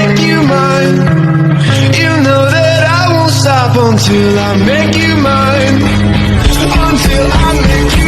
make you mine. You know that I won't stop until I make you mine. Until I make you